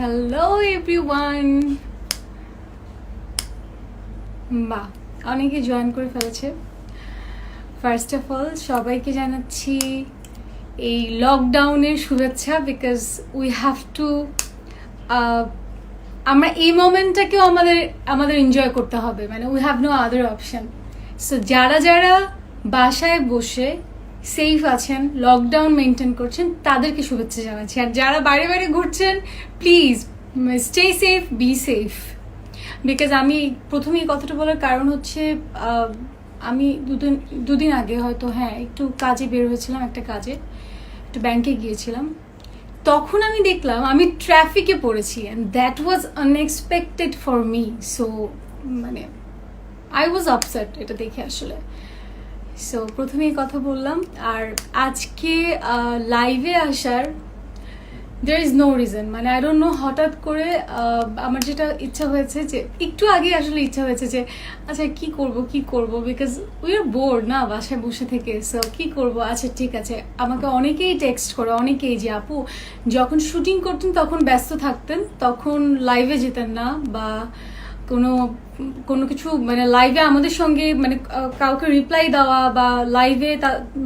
Hello everyone. বাহ, অনেকে join করে ফেলেছে। ফার্স্ট অফ অল সবাইকে জানাচ্ছি এই লকডাউনের শুভেচ্ছা, বিকজ উই হ্যাভ টু আমরা এই মোমেন্টটাকেও আমাদের এনজয় করতে হবে, মানে we have no other option. So যারা যারা বাসায় বসে সেফ আছেন, লকডাউন মেনটেন করছেন, তাদেরকে শুভেচ্ছা জানাচ্ছি। আর যারা বাইরে বাইরে ঘুরছেন, please stay safe, be safe. Because আমি প্রথমে এই কথাটা বলার কারণ হচ্ছে আমি দুদিন আগে হয়তো একটু কাজে বের হয়েছিলাম, একটা কাজে একটু ব্যাংকে গিয়েছিলাম। তখন আমি দেখলাম আমি ট্রাফিকে পড়েছি, and that was unexpected for me. So মানে আই ওয়াজ আপসেট এটা দেখে আসলে। সো প্রথমেই কথা বললাম। আর আজকে লাইভে আসার there is no reason, মানে আই ডোন্ট নো, হঠাৎ করে আমার যেটা ইচ্ছা হয়েছে যে একটু আগে আসলে ইচ্ছা হয়েছে যে আচ্ছা কি করব বিকজ উই আর বোর্ড না বাসায় বসে থেকে। সো কি করব, আচ্ছা ঠিক আছে। আমাকে অনেকেই টেক্সট করে, অনেকেই যে আপু যখন শুটিং করতেন তখন ব্যস্ত থাকতেন, তখন লাইভে যেতেন না, বা কোনো কিছু মানে লাইভে আমাদের সঙ্গে মানে কাউকে রিপ্লাই দেওয়া বা লাইভে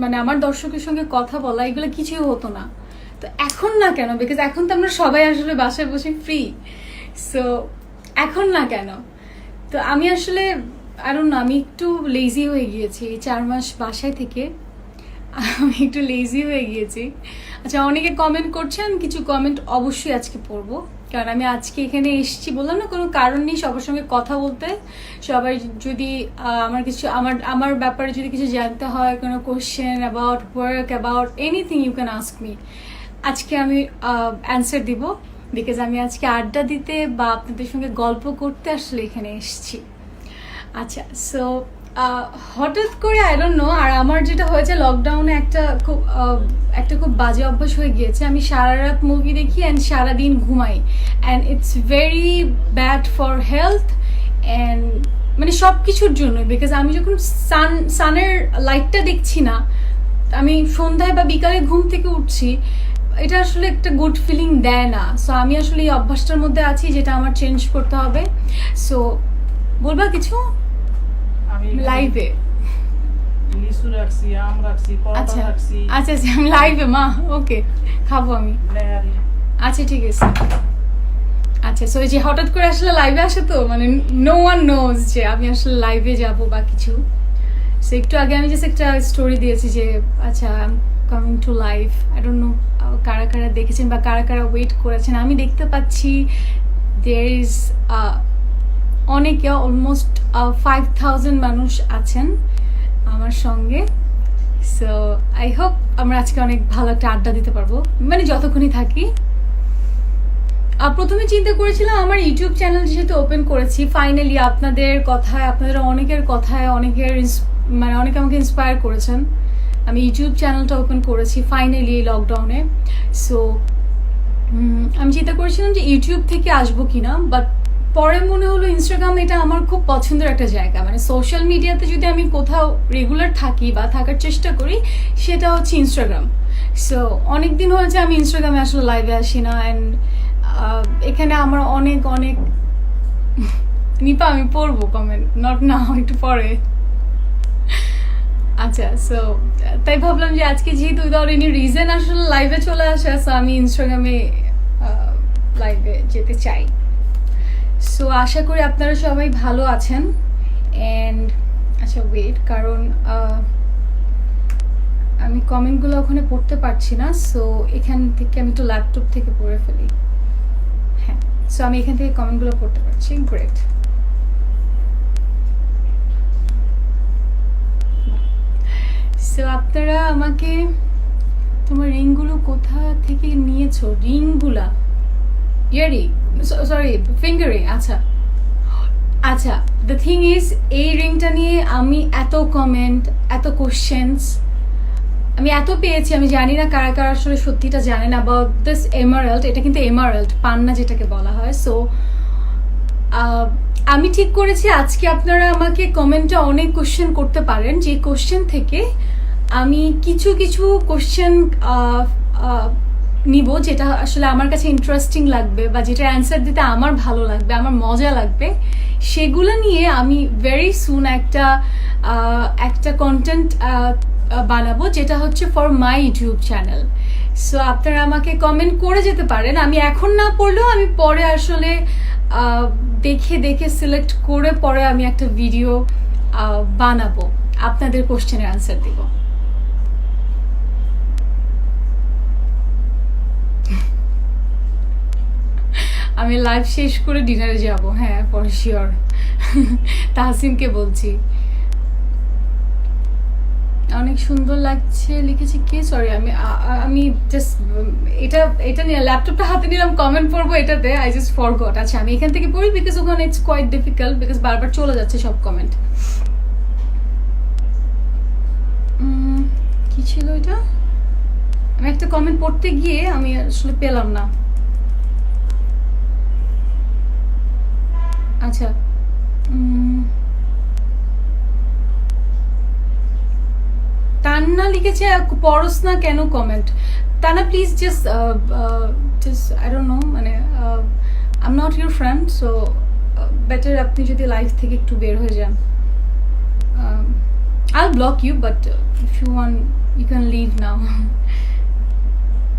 মানে আমার দর্শকের সঙ্গে কথা বলা, এগুলো কিছুই হতো না। তো এখন না কেন? বিকজ এখন তো আমরা সবাই আসলে বাসায় বসে ফ্রি। সো এখন না কেন? তো আমি আসলে আমি একটু লেজি হয়ে গিয়েছি এই 4 মাস বাসায় থেকে। আমি একটু লেজি হয়ে গিয়েছি। আচ্ছা, অনেকে কমেন্ট করছেন, কিছু কমেন্ট অবশ্যই আজকে পড়বো, কারণ আমি আজকে এখানে এসেছি বললাম না, কোনো কারণ নেই সবার সঙ্গে কথা বলতে। সবাই যদি আমার ব্যাপারে যদি কিছু জানতে হয়, কোনো question about work, about anything, you can ask me. আজকে আমি অ্যান্সার দিব, বিকজ আমি আজকে আড্ডা দিতে বা আপনাদের সঙ্গে গল্প করতে আসলে এখানে এসেছি। আচ্ছা, সো হঠাৎ করে আই ডোন্ট নো। আর আমার যেটা হয়েছে লকডাউনে একটা খুব বাজে অভ্যাস হয়ে গিয়েছে। আমি সারা রাত মুভি দেখি অ্যান্ড সারাদিন ঘুমাই, and it's very bad for health and মানে সব কিছুর জন্য। বিকজ আমি যখন সানের লাইটটা দেখছি না, আমি সন্ধ্যায় বা বিকালে ঘুম থেকে উঠছি, এটা আসলে একটা গুড ফিলিং দেয় না। সো আমি আসলে এই অভ্যাসটার মধ্যে আছি, যেটা আমার চেঞ্জ করতে হবে। সো বলবা কিছু লাইভে? আচ্ছা আচ্ছা আচ্ছা, আমি লাইভে মা, ওকে খাবো আমি। আচ্ছা ঠিক আছে। আচ্ছা, সো যে হঠাৎ করে আসলে লাইভে আসে, তো মানে নো ওয়ান নোজ যে আমি আসলে লাইভে যাব বা কিছু। সো একটু আগে আমি জাস্ট একটা স্টোরি দিয়েছি যে আচ্ছা coming to live. I don't no কারা কারা দেখেছেন বা কারা কারা ওয়েট করেছেন। আমি দেখতে পাচ্ছি দেয়ার ইজ অনেকে, অলমোস্ট 5000 মানুষ আছেন আমার সঙ্গে। সো আই হোপ আমরা আজকে অনেক ভালো একটা আড্ডা দিতে পারবো, মানে যতক্ষণই থাকি। প্রথমে চিন্তা করেছিলাম আমার ইউটিউব চ্যানেল যেহেতু ওপেন করেছি, ফাইনালি আপনাদের কথায়, আপনাদের অনেকের কথায়, অনেকে আমাকে ইন্সপায়ার করেছেন, আমি ইউটিউব চ্যানেলটা ওপেন করেছি ফাইনালি এই লকডাউনে। সো আমি চিন্তা করেছিলাম যে ইউটিউব থেকে আসবো কিনা, বাট পরে মনে হলো ইনস্টাগ্রাম এটা আমার খুব পছন্দের একটা জায়গা। মানে সোশ্যাল মিডিয়াতে যদি আমি কোথাও রেগুলার থাকি বা থাকার চেষ্টা করি, সেটা হচ্ছে ইনস্টাগ্রাম। সো অনেক দিন হয়েছে আমি ইনস্টাগ্রামে আসলে লাইভে আসি না, অ্যান্ড এখানে আমার অনেক নিপা, আমি পড়বো কমেন্ট, নট নাও, একটু পরে। আচ্ছা, সো তাই ভাবলাম যে আজকে যেহেতু উইদাউট এনি রিজন আসলে লাইভে চলে আসা, সো আমি ইনস্টাগ্রামে লাইভে যেতে চাই। সো আশা করি আপনারা সবাই ভালো আছেন। অ্যান্ড আচ্ছা ওয়েট, কারণ আমি কমেন্টগুলো ওখানে পড়তে পারছি না। সো এখান থেকে আমি একটু ল্যাপটপ থেকে পড়ে ফেলি। হ্যাঁ, সো আমি এখান থেকে কমেন্টগুলো পড়তে পারছি। গ্রেট। সো আপনারা আমাকে, তোমার রিংগুলো কোথা থেকে নিয়েছো? রিংগুলা ইয়ারিং, সরি ফিঙ্গারিং। আচ্ছা আচ্ছা, দ্য থিং ইজ, এই রিংটা নিয়ে আমি এত কমেন্ট, এত কোশ্চেন্স আমি এত পেয়েছি, আমি জানি না কারা কারা আসলে সত্যিটা জানেন অ্যাবাউট দিস এমারাল্ড। এটা কিন্তু এমারাল্ড, পান্না যেটাকে বলা হয়। সো আমি ঠিক করেছি আজকে আপনারা আমাকে কমেন্টে অনেক কোশ্চেন করতে পারেন, যে কোশ্চেন থেকে আমি কিছু কোশ্চেন নিব যেটা আসলে আমার কাছে ইন্টারেস্টিং লাগবে বা যেটা অ্যান্সার দিতে আমার ভালো লাগবে, আমার মজা লাগবে, সেগুলো নিয়ে আমি ভেরি সুন একটা কন্টেন্ট বানাবো যেটা হচ্ছে for my YouTube channel. So আপনারা আমাকে কমেন্ট করে যেতে পারেন, আমি এখন না পড়লেও আমি পরে আসলে দেখে দেখে সিলেক্ট করে পরে আমি একটা ভিডিও বানাবো, আপনাদের কোশ্চেনের অ্যান্সার দিব। আমি লাইভ শেষ করে ডিনারে যাব, হ্যাঁ ফর শিওর। তাহসিনকে বলছি অনেক সুন্দর লাগছে লিখেছি কে, সরি আমি জাস্ট এটা নিয়ে ল্যাপটপটা হাতে নিলাম কমেন্ট পড়বো এটাতে, আই জাস্ট ফরগট। আচ্ছা আমি এখান থেকে পড়ি বিকজ ওখানে ইটস কোয়াইট ডিফিকাল্ট, বিকজ বারবার চলে যাচ্ছে সব কমেন্ট। কি ছিল এটা, আমি একটা কমেন্ট পড়তে গিয়ে আমি আসলে পেলাম না। আচ্ছা তান্না লিখেছে পড়স না কেন comment. Tanna please just I don't know, মানে I am not your friend, so better আপনি যদি লাইফ থেকে একটু বের হয়ে যান। I will block you, but if you want you can leave now.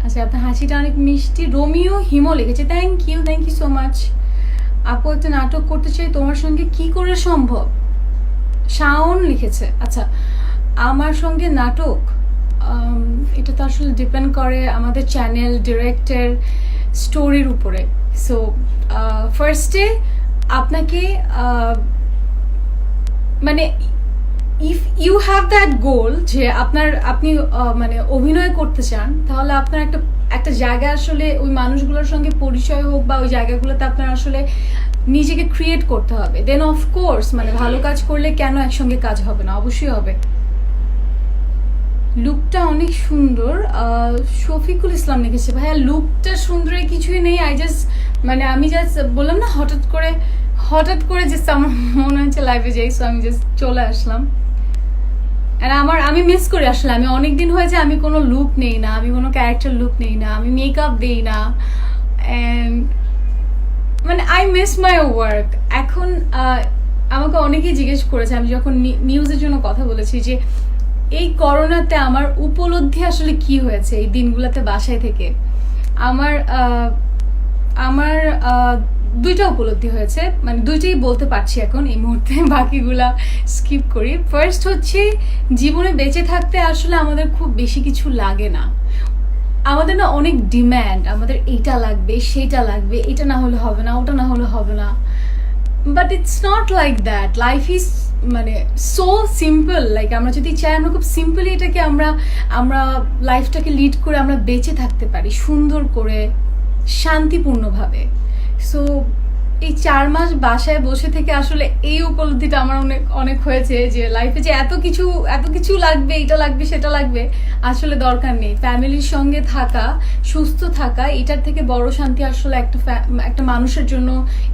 আচ্ছা আপনার হাসিটা অনেক মিষ্টি। রোমিও হিমো লিখেছে থ্যাংক ইউ সো মাচ। আপু একটা নাটক করতে চাই তোমার সঙ্গে, কি করে সম্ভব? শাওন লিখেছে। আচ্ছা আমার সঙ্গে নাটক, এটা তো আসলে ডিপেন্ড করে আমাদের চ্যানেল, ডিরেক্টর, স্টোরির উপরে। সো ফার্স্টে আপনাকে মানে ইফ ইউ হ্যাভ দ্যাট গোল যে আপনি মানে অভিনয় করতে চান, তাহলে আপনার একটা জায়গা আসলে ওই মানুষগুলোর সঙ্গে পরিচয় হোক বা ওই জায়গাগুলোতে আপনার আসলে নিজেকে ক্রিয়েট করতে হবে। দেন অফকোর্স মানে ভালো কাজ করলে কেন একসঙ্গে কাজ হবে না, অবশ্যই হবে। লুকটা অনেক সুন্দর, শফিকুল ইসলাম লিখেছে ভাইয়া লুকটা সুন্দর কিছুই নেই, আমি জাস্ট বললাম না হঠাৎ করে জাস্ট আমার মনে হচ্ছে লাইভে যাই, সো আমি জাস্ট চলে আসলাম। আমি মিস করি আসলে, আমি অনেকদিন হয়েছে আমি কোনো লুক নেই না, আমি কোনো ক্যারেক্টার লুক নেই না, আমি মেকআপ দেই না, অ্যান্ড মানে আই মিস মাই ওয়ার্ক। এখন আমাকে অনেকেই জিজ্ঞেস করেছে, আমি যখন নিউজের জন্য কথা বলেছি যে এই করোনাতে আমার উপলব্ধি আসলে কি হয়েছে এই দিনগুলোতে বাসায় থেকে, আমার দুইটা উপলব্ধি হয়েছে, মানে দুইটাই বলতে পারছি এখন এই মুহূর্তে, বাকিগুলা স্কিপ করি। ফার্স্ট হচ্ছে জীবনে বেঁচে থাকতে আসলে আমাদের খুব বেশি কিছু লাগে না, আমাদের না অনেক ডিম্যান্ড, আমাদের এইটা লাগবে সেটা লাগবে, এটা না হলে হবে না, ওটা না হলে হবে না, but it's not like that. Life is মানে সো সিম্পল, লাইক আমরা যদি চাই আমরা খুব সিম্পলি এটাকে আমরা লাইফটাকে লিড করে আমরা বেঁচে থাকতে পারি সুন্দর করে শান্তিপূর্ণভাবে। সো এই 4 মাস বাসায় বসে থেকে আসলে এই উপলব্ধিটা আমার অনেক হয়েছে যে লাইফে যে এত কিছু লাগবে, এটা লাগবে সেটা লাগবে, আসলে দরকার নেই। ফ্যামিলির সঙ্গে থাকা, সুস্থ থাকা, এটার থেকে বড় শান্তি আসলে একটা মানুষের জন্য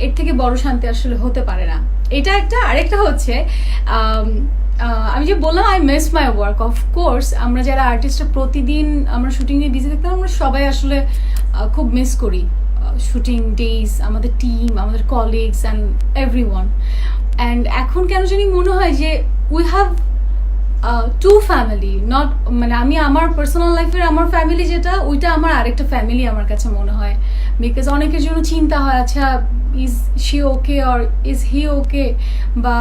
এর থেকে বড় শান্তি আসলে হতে পারে না। এটা একটা। আরেকটা হচ্ছে আমি যে বললাম I miss my work, of course আমরা যারা আর্টিস্টরা প্রতিদিন আমরা শুটিং নিয়ে বিজি থাকতাম, আমরা সবাই আসলে খুব মিস করি শুটিং ডেজ, আমাদের টিম, আমাদের কলিগস অ্যান্ড এভরিওয়ান। অ্যান্ড এখন কেন জানি মনে হয় যে we have to family, not মানে আমি আমার পার্সোনাল লাইফের আমার ফ্যামিলি যেটা, ওইটা আমার আরেকটা ফ্যামিলি আমার কাছে মনে হয়। বিকজ অনেকের জন্য চিন্তা হয় আচ্ছা is she okay or is he okay, বা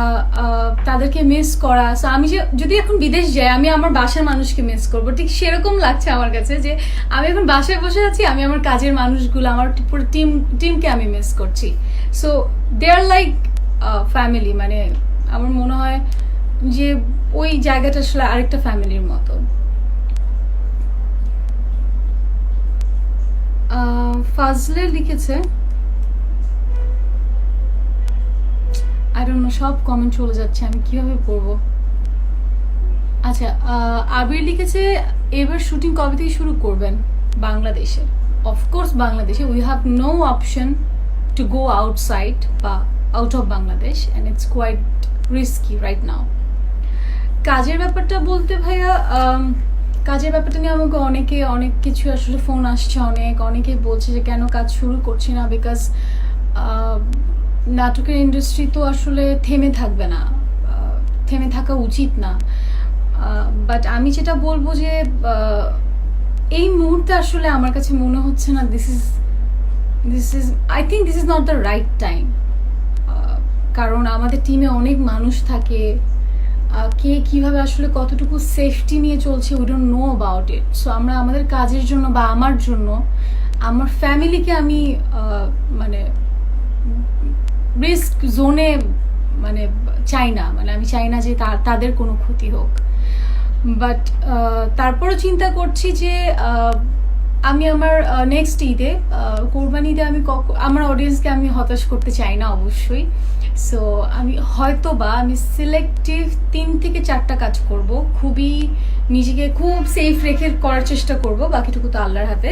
তাদেরকে মিস করা। সো আমি যদি এখন বিদেশ যাই আমি আমার বাসার মানুষকে মিস করবো, ঠিক সেরকম লাগছে আমার কাছে যে আমি এখন বাসায় বসে আছি, আমি আমার কাজের মানুষগুলো, আমার পুরো টিমকে আমি মিস করছি। So they are like family, মানে আমার মনে হয় যে ওই জায়গাটা আসলে আরেকটা ফ্যামিলির মতো। ফাজলে লিখেছে, আই ডোন্ট নো, সব কমেন্ট চলে যাচ্ছে, আমি কিভাবে পড়বো। আচ্ছা আবির লিখেছে এবার শুটিং কবে থেকে শুরু করবেন বাংলাদেশে? অফকোর্স বাংলাদেশে, we have no option to go outside বা out of Bangladesh, and it's quite risky right now. কাজের ব্যাপারটা বলতে ভাইয়া কাজের ব্যাপারটা নিয়ে আমাকে অনেক কিছু আসলে ফোন আসছে, অনেকে বলছে যে কেন কাজ শুরু করছি না, বিকজ নাটকের ইন্ডাস্ট্রি তো আসলে থেমে থাকবে না, থেমে থাকা উচিত না। বাট আমি যেটা বলবো যে এই মুহূর্তে আসলে আমার কাছে মনে হচ্ছে না this is I think this is not the right time. কারণ আমাদের টিমে অনেক মানুষ থাকে, কে কীভাবে আসলে কতটুকু সেফটি নিয়ে চলছে we don't know about it. So আমরা আমাদের কাজের জন্য বা আমার জন্য আমার ফ্যামিলিকে আমি মানে রিস্ক জোনে মানে চাই না, মানে আমি চাই না যে তাদের কোনো ক্ষতি হোক। বাট তারপরও চিন্তা করছি যে আমি আমার নেক্সট ঈদে কোরবানি ঈদে আমি আমার অডিয়েন্সকে আমি হতাশ করতে চাই না অবশ্যই। সো আমি আমি সিলেক্টিভ 3 থেকে 4টা কাজ করব, খুবই নিজেকে খুব সেফ রেখে করার চেষ্টা করব, বাকিটুকু তো আল্লাহর হাতে।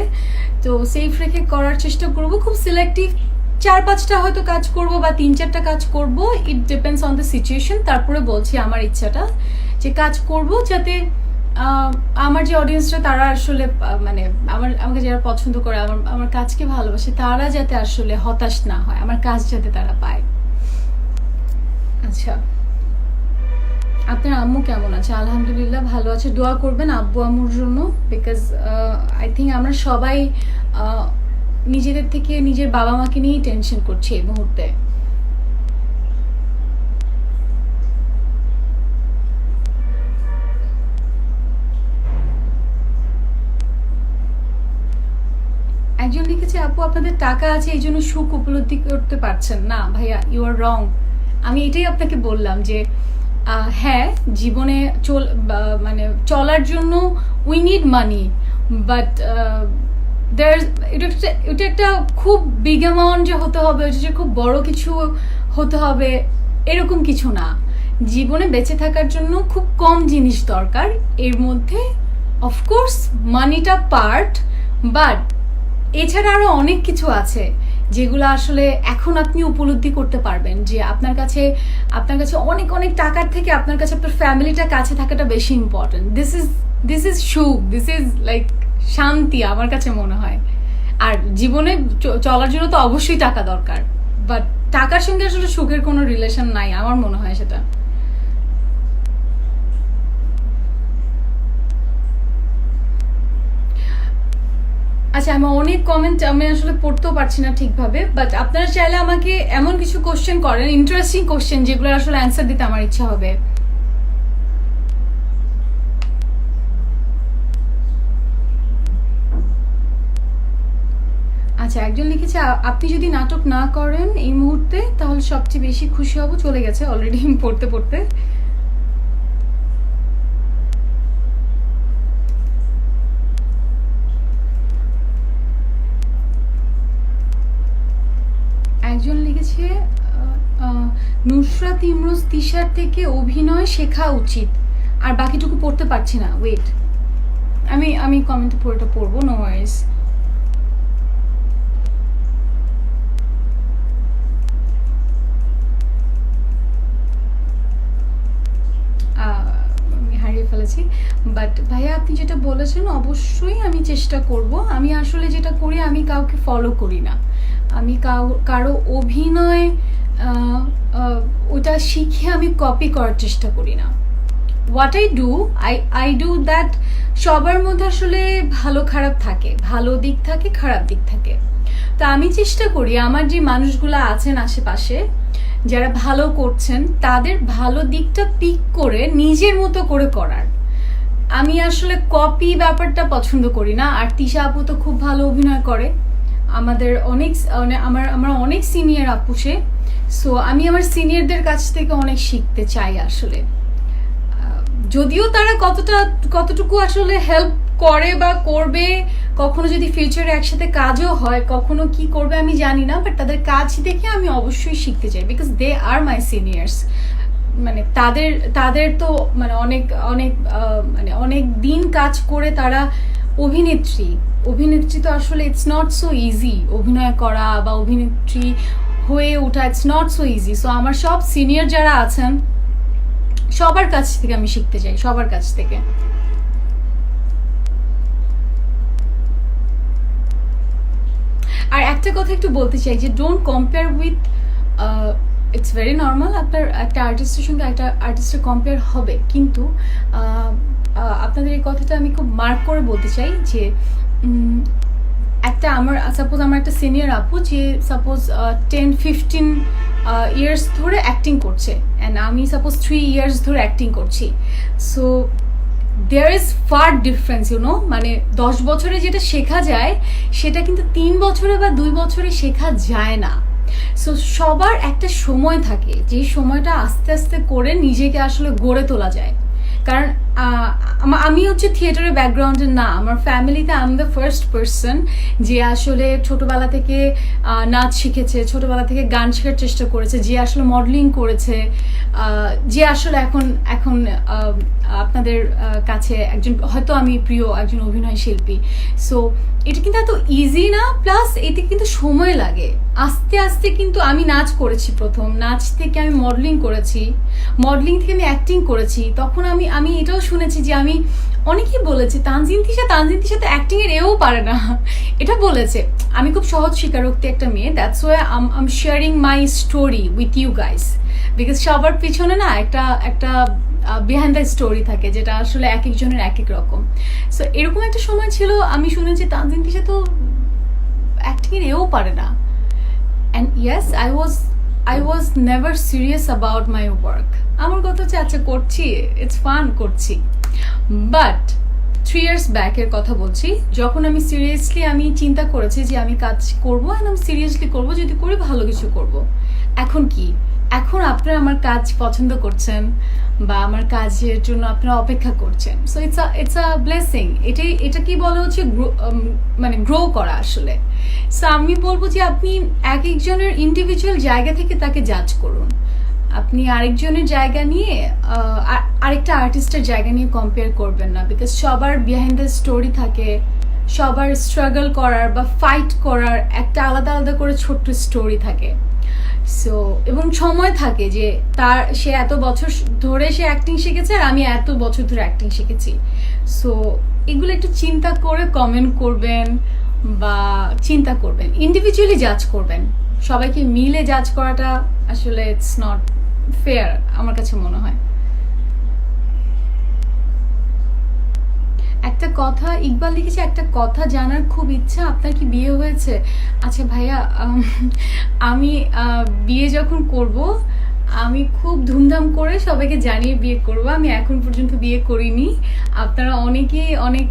তো সেফ রেখে করার চেষ্টা করব, খুব সিলেক্টিভ 4-5টা হয়তো কাজ করব বা 3-4টা কাজ করব, ইট ডিপেন্ডস অন দ্য সিচুয়েশন। তারপরে বলছি আমার ইচ্ছাটা যে কাজ করব যাতে আমার যে অডিয়েন্সরা তারা আসলে মানে আমাকে যারা পছন্দ করে, আমার কাজকে ভালোবাসে, তারা যাতে আসলে হতাশ না হয়, আমার কাজ যাতে তারা পায়। আচ্ছা, আপনার আম্মু কেমন আছে? আলহামদুলিল্লাহ ভালো আছে, দোয়া করবেন আব্বু আম্মুর জন্য, বিকজ আই থিঙ্ক আমরা সবাই নিজেদের থেকে নিজের বাবা মাকে নিয়েই টেনশন করছি এই মুহূর্তে। একজন লিখেছে আপু আপনাদের টাকা আছে এই জন্য সুখ উপলব্ধি করতে পারছেন না। ভাইয়া ইউ আর রং। আমি এটাই আপনাকে বললাম যে হ্যাঁ জীবনে মানে চলার জন্য উই নিড মানি, বাট এটা একটা খুব বিগ অ্যামাউন্ট যে হতে হবে, যে খুব বড় কিছু হতে হবে এরকম কিছু না। জীবনে বেঁচে থাকার জন্য খুব কম জিনিস দরকার, এর মধ্যে অফকোর্স মানিটা পার্ট, বাট এছাড়া আরো অনেক কিছু আছে যেগুলো আসলে এখন আপনি উপলব্ধি করতে পারবেন যে আপনার কাছে অনেক অনেক টাকার থেকে আপনার কাছে আপনার ফ্যামিলিটা কাছে থাকাটা বেশি ইম্পর্টেন্ট। দিস ইজ সুখ, দিস ইজ লাইক শান্তি আমার কাছে মনে হয়। আর জীবনে চলার জন্য তো অবশ্যই টাকা দরকার, বাট টাকার সঙ্গে আসলে সুখের কোনো রিলেশন নাই আমার মনে হয় সেটা। আচ্ছা, আমি অনেক কমেন্ট আমি আসলে পড়তেও পারছি না ঠিকভাবে, বাট আপনারা চাইলে আমাকে এমন কিছু কোশ্চেন করেন, ইন্টারেস্টিং কোশ্চেন, যেগুলো আসলে অ্যান্সার দিতে আমার ইচ্ছা হবে। আচ্ছা, একজন লিখেছে আপনি যদি নাটক না করেন এই মুহূর্তে তাহলে সবচেয়ে বেশি খুশি হব। চলে গেছে অলরেডি পড়তে পড়তে। একজন লিখেছে নুসরাত ইমরোজ তিশার থেকে অভিনয় শেখা উচিত, আর বাকিটুকু পড়তে পারছি না, ওয়েট আমি কমেন্টে পুরোটা পড়বো, নো ওয়ারিজ। আমি হারিয়ে ফেলেছি, বাট ভাইয়া আপনি যেটা বলেছেন অবশ্যই আমি চেষ্টা করব। আমি আসলে যেটা করি আমি কাউকে ফলো করি না, আমি কারো অভিনয় ওটা শিখে আমি কপি করার চেষ্টা করি না। হোয়াট আই ডু দ্যাট, সবার মধ্যে আসলে ভালো খারাপ থাকে, ভালো দিক থাকে খারাপ দিক থাকে। তো আমি চেষ্টা করি আমার যে মানুষগুলো আছেন আশেপাশে যারা ভালো করছেন তাদের ভালো দিকটা পিক করে নিজের মতো করে করার। আমি আসলে কপি ব্যাপারটা পছন্দ করি না। আর তিশা আপু তো খুব ভালো অভিনয় করে, আমাদের অনেক আমার অনেক সিনিয়র আপু সে। সো আমি আমার সিনিয়রদের কাছ থেকে অনেক শিখতে চাই আসলে, যদিও তারা কতটুকু আসলে হেল্প করে বা করবে, কখনো যদি ফিউচারে একসাথে কাজও হয় কখনো কি করবে আমি জানি না, বাট তাদের কাজ দেখে আমি অবশ্যই শিখতে চাই, because they R my seniors. মানে তাদের তো মানে অনেক দিন কাজ করে তারা অভিনেত্রী তো আসলে ইটস নট সো ইজি অভিনয় করা বা অভিনেত্রী হয়ে ওঠা, it's not so easy. So আমার সব সিনিয়র যারা আছেন সবার কাছ থেকে আমি শিখতে চাই, সবার কাছ থেকে। আর একটা কথা একটু বলতে চাই যে don't compare with, it's very normal আপনার একটা আর্টিস্টের সঙ্গে একটা আর্টিস্টের কম্পেয়ার হবে, কিন্তু আপনাদের এই কথাটা আমি খুব মার্ক করে বলতে চাই যে একটা আমার সাপোজ আমার একটা সিনিয়র আপু যে সাপোজ 10-15 ইয়ার্স ধরে অ্যাক্টিং করছে, অ্যান্ড আমি সাপোজ 3 ইয়ার্স ধরে অ্যাক্টিং করছি। So there is far difference you know, মানে 10 বছরে যেটা শেখা যায় সেটা কিন্তু 3 বছরে বা 2 বছরে শেখা যায় না। সো সবার একটা সময় থাকে, যে সময়টা আস্তে আস্তে করে নিজেকে আসলে গড়ে তোলা যায়। কারণ আমি হচ্ছে থিয়েটারের ব্যাকগ্রাউন্ডের না, আমার ফ্যামিলিতে I am the first person যে আসলে ছোটোবেলা থেকে নাচ শিখেছে, ছোটোবেলা থেকে গান শেখার চেষ্টা করেছে, যে আসলে মডেলিং করেছে, যে আসলে এখন এখন আপনাদের কাছে একজন হয়তো আমি প্রিয় একজন অভিনয় শিল্পী। সো এটা কিন্তু এত ইজি না, প্লাস এতে কিন্তু সময় লাগে। আস্তে আস্তে কিন্তু আমি নাচ করেছি, প্রথম নাচ থেকে আমি মডেলিং করেছি, মডেলিং থেকে আমি অ্যাক্টিং করেছি। তখন আমি এটাও শুনেছি যে আমি অনেকেই বলেছে তানজিন তিশা তো অ্যাক্টিং এর এও পারে না, এটা বলেছে। আমি খুব সহজ স্বীকারোক্তি একটা মেয়ে, that's why I'm sharing my story with you guys, because সবার পিছনে না একটা বিহাইন্ড দ্য স্টোরি থাকে, যেটা আসলে এক একজনের এক এক রকম। সো এরকম একটা সময় ছিল, আমি শুনেছি তানজিন তিশা তো অ্যাক্টিং এর এও পারে না। And yes, I was never serious about my work. আমার কথা হচ্ছে আচ্ছা করছি, ইটস ফান করছি। বাট 3 ইয়ার্স ব্যাকের কথা বলছি, যখন আমি সিরিয়াসলি আমি চিন্তা করেছি যে আমি কাজ করবো, অ্যান্ড আমি সিরিয়াসলি করবো, যদি করি ভালো কিছু করব। এখন কি, এখন আপনারা আমার কাজ পছন্দ করছেন বা আমার কাজের জন্য আপনারা অপেক্ষা করছেন। So it's a blessing. এটা কি বলা হচ্ছে মানে গ্রো করা আসলে। সো আমি বলবো যে আপনি এক একজনের ইন্ডিভিজুয়াল জায়গা থেকে তাকে জাজ করুন। আপনি আরেকজনের জায়গা নিয়ে আরেকটা আর্টিস্টের জায়গা নিয়ে কম্পেয়ার করবেন না, বিকজ সবার বিহাইন্ড দ্য স্টোরি থাকে, সবার স্ট্রাগল করার বা ফাইট করার একটা আলাদা আলাদা করে ছোট্ট স্টোরি থাকে। সো এবং সময় থাকে যে সে এত বছর ধরে সে অ্যাক্টিং শিখেছে আর আমি এত বছর ধরে অ্যাক্টিং শিখেছি। সো এগুলো একটু চিন্তা করে কমেন্ট করবেন বা চিন্তা করবেন, ইন্ডিভিজুয়ালি জাজ করবেন। সবাইকে মিলে জাজ করাটা আসলে ইটস নট ফেয়ার আমার কাছে মনে হয়। একটা কথা ইকবাল লিখেছে, একটা কথা জানার খুব ইচ্ছা, আপনার কি বিয়ে হয়েছে? আচ্ছা ভাইয়া, আমি বিয়ে যখন করব আমি খুব ধুমধাম করে সবাইকে জানিয়ে বিয়ে করব। আমি এখন পর্যন্ত বিয়ে করিনি। আপনারা অনেকেই অনেক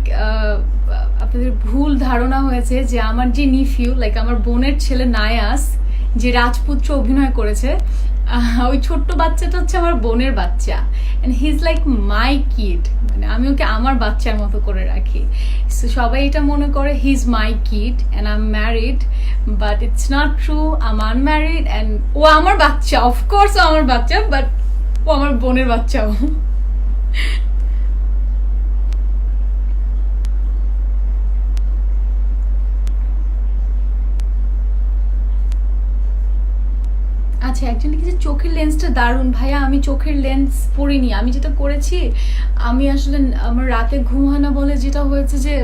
আপনাদের ভুল ধারণা হয়েছে যে আমার যে নিফিউ, লাইক আমার বোনের ছেলে নায়াস যে রাজপুত্র অভিনয় করেছে, ওই ছোট্ট বাচ্চাটা হচ্ছে আমার বোনের বাচ্চা, and he is like my kid, মানে আমি ওকে আমার বাচ্চার মতো করে রাখি। সো সবাই এটা মনে করে he is my kid and I am married, but it's not true. I am unmarried and ও আমার বাচ্চা, অফকোর্স ও আমার বাচ্চা, বাট ও আমার বোনের বাচ্চাও। আচ্ছা, একজন লিখেছে চোখের লেন্সটা দারুণ। ভাইয়া আমি চোখের লেন্স পরিনি, আমি যেটা করেছি আমি আসলে আমার রাতে ঘুম হয় না বলে যেটা হয়েছে যে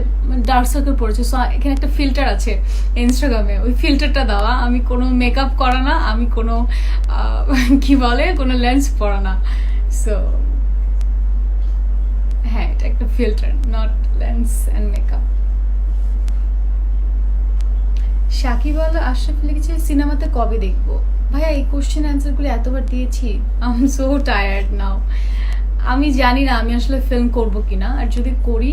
ডার্ক সার্কেল পড়েছে। সো এখানে একটা ফিল্টার আছে ইনস্টাগ্রামে, ওই ফিল্টারটা দেওয়া। আমি কোনো মেকআপ করা না, আমি কোনো কি বলে কোনো লেন্স পরা না। সো হ্যাঁ, এটা একটা filter, not lens and makeup. Shakib Al Ashraf লিখেছে সিনেমাতে কবে দেখবো? ভাইয়া এই কোশ্চেন অ্যান্সারগুলো এতবার দিয়েছি, I am so tired now. আমি জানি না আমি আসলে ফিল্ম করব কিনা, আর যদি করি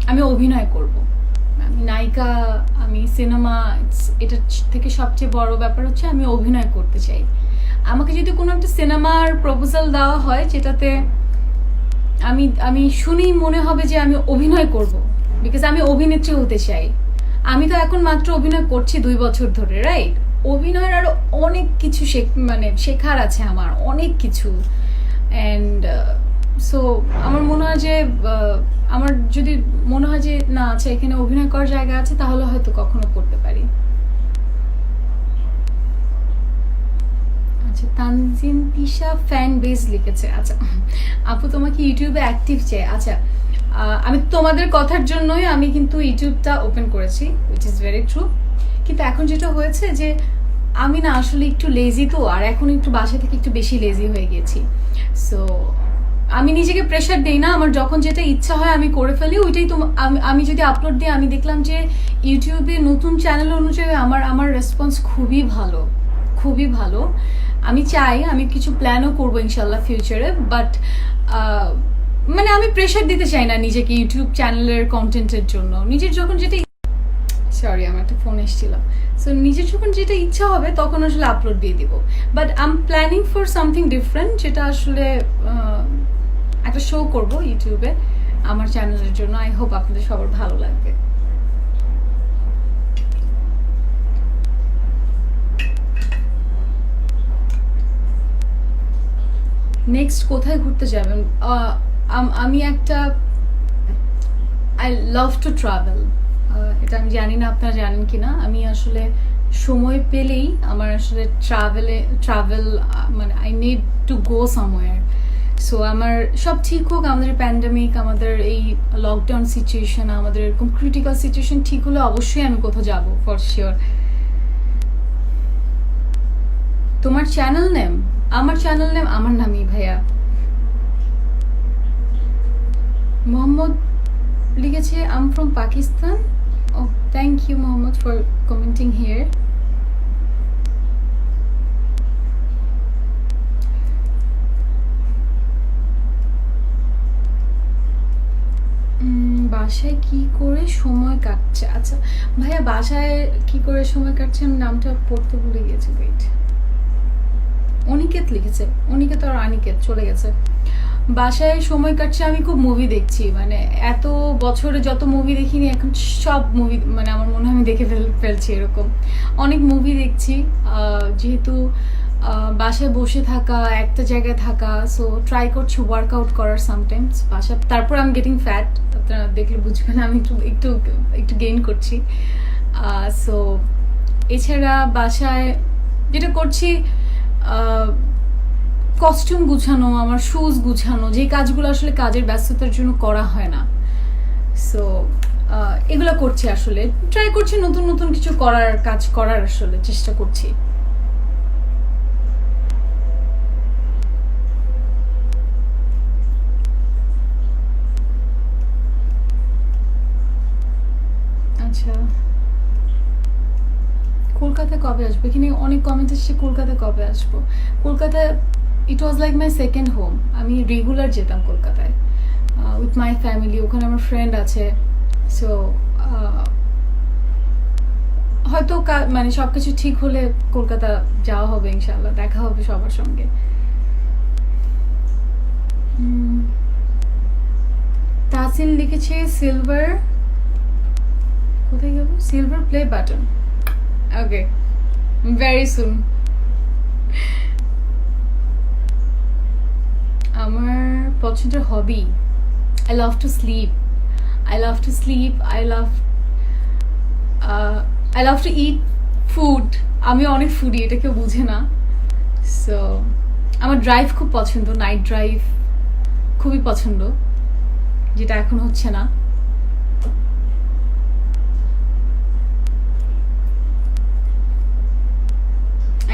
আমি অভিনয় করব, আমি নায়িকা, আমি সিনেমা, এটা থেকে সবচেয়ে বড় ব্যাপার হচ্ছে আমি অভিনয় করতে চাই। আমাকে যদি কোনো একটা সিনেমার প্রপোজাল দেওয়া হয় যেটাতে আমি শুনেই মনে হবে যে আমি অভিনয় করব, বিকজ আমি অভিনেত্রী হতে চাই। আমি তো এখন মাত্র অভিনয় করছি 2 বছর ধরে, রাইট? অভিনয়ের আরো অনেক কিছু মানে শেখার আছে আমার, অনেক কিছু। অ্যান্ড সো আমার মনে হয় যে আমার যদি মনে হয় যে না আচ্ছা এখানে অভিনয় করার জায়গা আছে, তাহলে হয়তো কখনো করতে পারি। আচ্ছা, তানজিন তিশা ফ্যান বেস লিখেছে। আচ্ছা আপু তোমাকে ইউটিউবে অ্যাক্টিভ চাই। আচ্ছা আমি তোমাদের কথার জন্যই আমি কিন্তু ইউটিউবটা ওপেন করেছি, উইচ ইজ ভেরি ট্রু। কিন্তু এখন যেটা হয়েছে যে আমি না আসলে একটু লেজি, তো আর এখন একটু বাসা থেকে একটু বেশি লেজি হয়ে গেছি। সো আমি নিজেকে প্রেশার দিই না, আমার যখন যেটা ইচ্ছা হয় আমি করে ফেলি, ওইটাই তো আমি যদি আপলোড দিই, আমি দেখলাম যে ইউটিউবে নতুন চ্যানেল অনুযায়ী আমার রেসপন্স খুবই ভালো, খুবই ভালো। আমি চাই, আমি কিছু প্ল্যানও করবো ইনশাল্লাহ ফিউচারে, বাট মানে আমি প্রেশার দিতে চাই না নিজেকে ইউটিউব চ্যানেলের কন্টেন্টের জন্য। নিজের যখন যেটা, সরি আমার একটা ফোন এসেছিল, সো নিজের যখন যেটা ইচ্ছা হবে তখন আসলে আপলোড দিয়ে দিব। But I am planning for something different, যেটা আসলে একটা শো করব ইউটিউবে আমার চ্যানেলের জন্য। আই হোপ আপনাদের সবার ভালো লাগবে। নেক্সট কোথায় ঘুরতে যাবেন? আমি একটা, আই লাভ টু ট্রাভেল। এটা আমি জানি না আপনারা জানেন কি না, আমি আসলে সময় পেলেই আমার আসলে ট্রাভেল মানে I need to go somewhere. So আমার সব ঠিক হোক, আমাদের প্যান্ডামিক, আমাদের এই লকডাউন সিচুয়েশন, আমাদের এরকম ক্রিটিক্যাল সিচুয়েশন ঠিক হলে অবশ্যই আমি কোথাও যাব ফর শিওর। তোমার চ্যানেল নেম? আমার চ্যানেল নেম আমার নামই ভাইয়া। মোহাম্মদ লিখেছে আম ফ্রম পাকিস্তান। ও thank you Mohammad for commenting here. বাসায় কি করে সময় কাটছে? আচ্ছা ভাইয়া, বাসায় কি করে সময় কাটছে আমি নামটা পড়তে ভুলে গেছি, ওয়েট। অনিকেত লিখেছে, অনিকেত আর অনিকেত চলে গেছে। বাসায় সময় কাটছে, আমি খুব মুভি দেখছি, মানে এত বছরে যত মুভি দেখিনি এখন সব মুভি মানে আমার মনে হয় আমি দেখে ফেলছি এরকম অনেক মুভি দেখছি। যেহেতু বাসায় বসে থাকা, একটা জায়গায় থাকা, সো ট্রাই করছি ওয়ার্কআউট করার সামটাইমস বাসা। তারপর আমি গেটিং ফ্যাট, আপনারা দেখলে বুঝবেন আমি একটু একটু একটু গেইন করছি। সো এছাড়া বাসায় যেটা করছি, কস্টিউম গুছানো, আমার শুজ গুছানো, যে কাজগুলো আসলে কাজের ব্যস্ততার জন্য করা হয় না, সো এগুলো করছি। আসলে ট্রাই করছি নতুন নতুন কিছু কাজ করার আসলে চেষ্টা করছি। আচ্ছা, কলকাতায় কবে আসবো? এখানে অনেক কমেন্ট এসেছে কলকাতায় কবে আসবো। কলকাতায় it was like my second home. আমি রেগুলার যেতাম কলকাতায় উইথ মাই ফ্যামিলি, ওখানে আমার ফ্রেন্ড আছে। সো হয়তো মানে সব কিছু ঠিক হলে কলকাতা যাওয়া হবে ইনশাল্লাহ, দেখা হবে সবার সঙ্গে। তাসিন লিখেছে সিলভার, কোথায় যাবো? Silver play button. Okay, very soon. আমার পছন্দের hobby, I love to sleep, I love to sleep, I love to eat food. আমি অনেক ফুডি, এটা কেউ বুঝে না। সো আমার ড্রাইভ খুব পছন্দ, নাইট ড্রাইভ খুবই পছন্দ, যেটা এখন হচ্ছে না।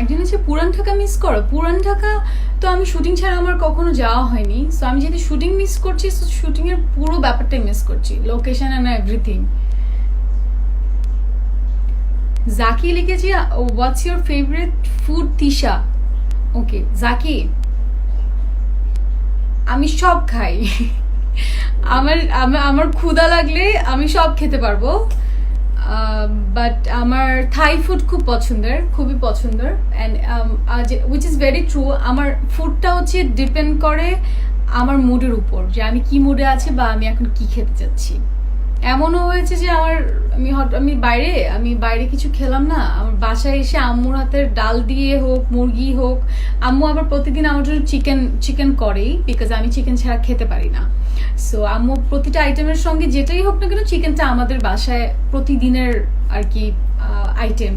একজন হচ্ছে পুরান ঢাকা মিস করো। পুরান ঢাকা তো আমি শুটিং ছাড়া আমার কখনো যাওয়া হয়নি, সো আমি যেহেতু শুটিং মিস করছি, শুটিং এর পুরো ব্যাপারটাই মিস করছি, লোকেশন এন্ড এভরিথিং। জাকি লিখেছি what's your favourite food? Tisha. Okay Zaki, আমি সব খাই। আমার ক্ষুধা লাগলে আমি সব খেতে পারবো, বাট আমার থাই ফুড খুব পছন্দের, খুবই পছন্দের। And which is very true, আমার ফুডটা হচ্ছে ডিপেন্ড করে আমার মুডের উপর, যে আমি কি মুডে আছি বা আমি এখন কি খেতে চাচ্ছি। এমনও হয়েছে যে আমি বাইরে কিছু খেলাম না, আমার বাসায় এসে আম্মুর হাতের ডাল দিয়ে হোক, মুরগি হোক, আম্মু আবার প্রতিদিন আমার জন্য চিকেন করেই, বিকজ আমি চিকেন ছাড়া খেতে পারি না। সো আম্মু প্রতিটা আইটেমের সঙ্গে যেটাই হোক না কেন, চিকেনটা আমাদের বাসায় প্রতিদিনের আর কি আইটেম।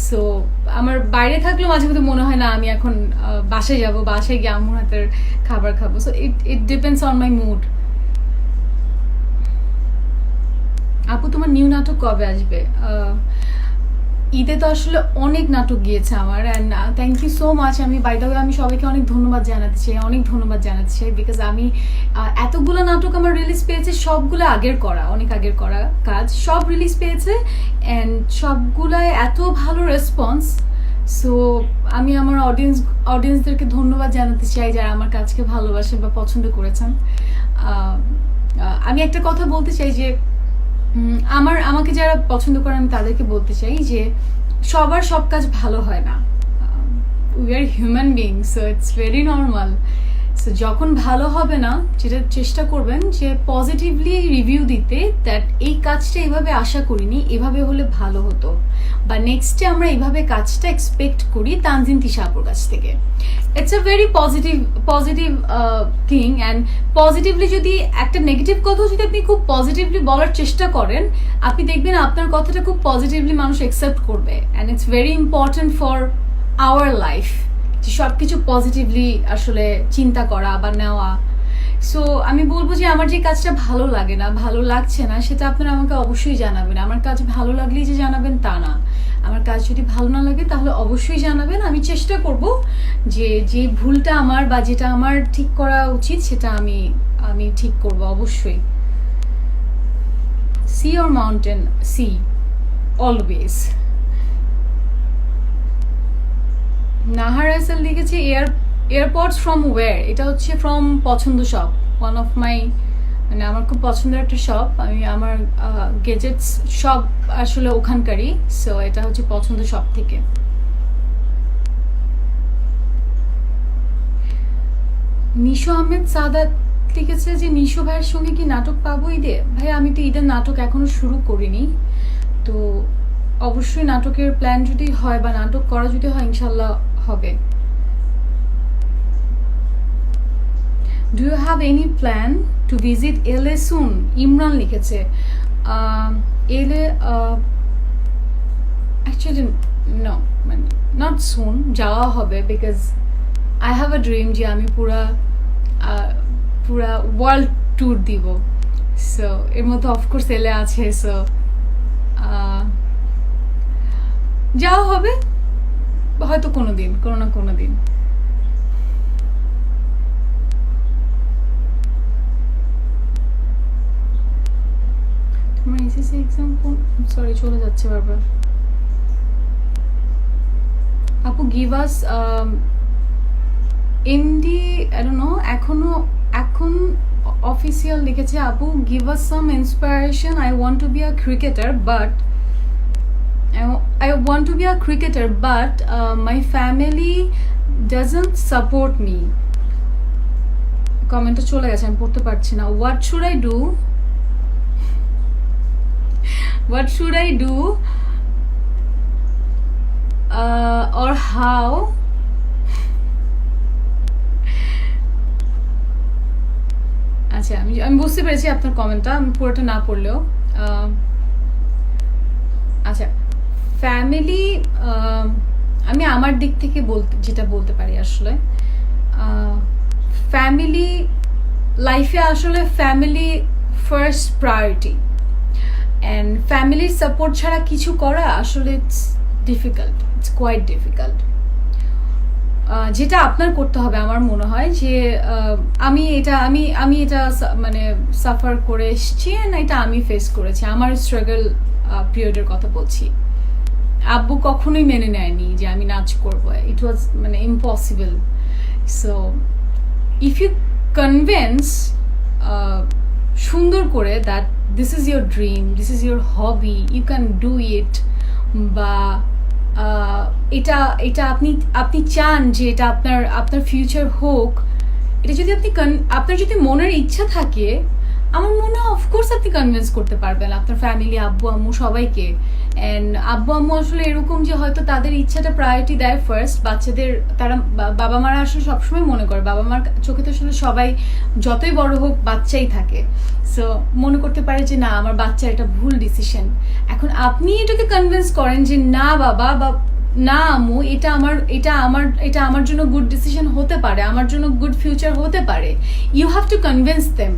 সো আমার বাইরে থাকলেও মাঝে মধ্যে মনে হয় না আমি এখন বাসায় যাব, বাসায় গিয়ে আম্মুর হাতের খাবার খাবো। So it depends on my mood. আপু তোমার নিউ নাটক কবে আসবে? ঈদে তো আসলে অনেক নাটক গিয়েছে আমার, and thank you so much. আমি বাই দ্য ওয়ে আমি সবাইকে অনেক ধন্যবাদ জানাতে চাই, বিকজ আমি এতগুলো নাটক আমার রিলিজ পেয়েছে, সবগুলো অনেক আগের করা কাজ, সব রিলিজ পেয়েছে অ্যান্ড সবগুলায় এত ভালো রেসপন্স। সো আমি আমার অডিয়েন্সদেরকে ধন্যবাদ জানাতে চাই যারা আমার কাজকে ভালোবাসে বা পছন্দ করেছেন। আমি একটা কথা বলতে চাই যে আমাকে যারা পছন্দ করে আমি তাদেরকে বলতে চাই যে সবার সব কাজ ভালো হয় না, we are human being, so it's very normal. So যখন ভালো হবে না, যেটা চেষ্টা করবেন যে পজিটিভলি রিভিউ দিতে, দ্যাট এই কাজটা এভাবে আশা করিনি, এভাবে হলে ভালো হতো, বা নেক্সটে আমরা এইভাবে কাজটা এক্সপেক্ট করি তানজিন তিশা আপুর কাছ থেকে। It's a very positive thing, and positively যদি একটা নেগেটিভ কথা যদি আপনি খুব পজিটিভলি বলার চেষ্টা করেন, আপনি দেখবেন আপনার কথাটা খুব পজিটিভলি মানুষ অ্যাকসেপ্ট করবে, and it's very important for our life যে সব কিছু পজিটিভলি আসলে চিন্তা করা বা নেওয়া। সো আমি বলবো যে আমার যে কাজটা ভালো লাগে না, ভালো লাগছে না, সেটা আপনারা আমাকে অবশ্যই জানাবেন। আমার কাজ ভালো লাগলেই যে জানাবেন তা না, আমার কাজ যদি ভালো না লাগে তাহলে অবশ্যই জানাবেন। আমি চেষ্টা করব যে ভুলটা আমার বা যেটা আমার ঠিক করা উচিত সেটা আমি ঠিক করব অবশ্যই। Sea or mountain? Sea, always. Nahar Rasel লিখেছে এয়ারপডস ফ্রম ওয়্যার? এটা হচ্ছে ফ্রম পছন্দ শপ, ওয়ান অফ মাই, মানে আমার খুব পছন্দের একটা শপ। আমি আমার গেজেটস সব আসলে ওখানকারই, সো এটা হচ্ছে পছন্দ শপ থেকে। নিশো আহমেদ সাদাত লিখেছে যে নিশো ভাইয়ের সঙ্গে কি নাটক পাবো ঈদে? ভাই আমি তো ঈদের নাটক এখনো শুরু করিনি, তো অবশ্যই নাটকের প্ল্যান যদি হয় বা নাটক করা যদি হয় ইনশাল্লাহ হবে। Do you have any plan to visit LA soon? Imran লিখেছে LA অ্যাকচুয়ালি নো, মানে নট সুন, যাওয়া হবে, because I have a dream যে আমি পুরা ওয়ার্ল্ড ট্যুর দিব। সো এর মধ্যে অফকোর্স LA আছে, সো যাওয়া হবে হয়তো কোনো না কোনো দিন। তোমার এসএসসি এক্সাম কোন? সরি চলে যাচ্ছে বারবার। আপু give us MD, I don't no, এখন অফিসিয়াল লিখেছে আপু give us some inspiration, I want to be a cricketer but my family doesn't support me. কমেন্টটা চলে গেছে, আমি পড়তে পারছি না। What should I do or how? আচ্ছা আমি বুঝতে পেরেছি আপনার কমেন্টটা, আমি পুরোটা না পড়লেও। আচ্ছা, ফ্যামিলি, আমি আমার দিক থেকে যেটা বলতে পারি আসলে, ফ্যামিলি লাইফে আসলে ফ্যামিলি ফার্স্ট প্রায়োরিটি, অ্যান্ড ফ্যামিলির সাপোর্ট ছাড়া কিছু করা আসলে ইটস কোয়াইট ডিফিকাল্ট। যেটা আপনার করতে হবে আমার মনে হয় যে আমি এটা মানে সাফার করে এসেছি, এটা আমি ফেস করেছি, আমার স্ট্রাগল পিরিয়ডের কথা বলছি। আব্বু কখনোই মেনে নেয়নি যে আমি নাচ করবো, ইট ওয়াজ মানে impossible. So if you convince সুন্দর করে that this is your dream, this is your hobby, you can do it, বা এটা আপনি চান যে এটা আপনার ফিউচার হোক, এটা যদি আপনার যদি মনের ইচ্ছা থাকে, আমার মনে হয় অফকোর্স আপনি কনভিন্স করতে পারবেন আপনার ফ্যামিলি, আব্বু আম্মু সবাইকে। অ্যান্ড আব্বু আম্মু আসলে এরকম যে হয়তো তাদের ইচ্ছাটা প্রায়োরিটি দেয় ফার্স্ট, বাচ্চাদের, তারা বাবা মারা আসলে সবসময় মনে করে, বাবা মার চোখে তো আসলে সবাই যতই বড় হোক বাচ্চাই থাকে, সো মনে করতে পারে যে না আমার বাচ্চার এটা ভুল ডিসিশন। এখন আপনি এটাকে কনভিন্স করেন যে না বাবা বা না আম্মু, এটা আমার জন্য গুড ডিসিশন হতে পারে, আমার জন্য গুড ফিউচার হতে পারে, you have to convince them.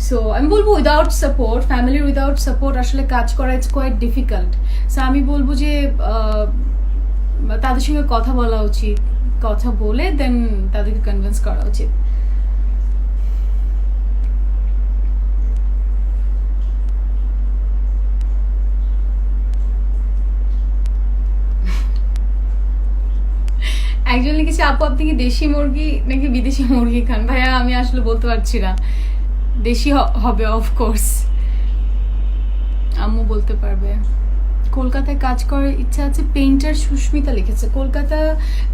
So আমি বলবো উইদাউট সাপোর্ট, ফ্যামিলির উইদাউট সাপোর্ট আসলে কাজ করা ইটস কোয়াইট ডিফিকাল্ট। সো আমি বলবো যে তাদের সঙ্গে কথা বলা উচিত, কথা বলে দেন তাদেরকে কনভিন্স করা উচিত। একজন লিখেছে আপু আপনি কি দেশি মুরগি নাকি বিদেশি মুরগি খান? ভাইয়া আমি আসলে বলতে পারছি না, দেশি হবে অফকোর্স, আম্মু বলতে পারবে। কলকাতায় কাজ করার ইচ্ছা আছে, পেইন্টার সুস্মিতা লিখেছে। কলকাতা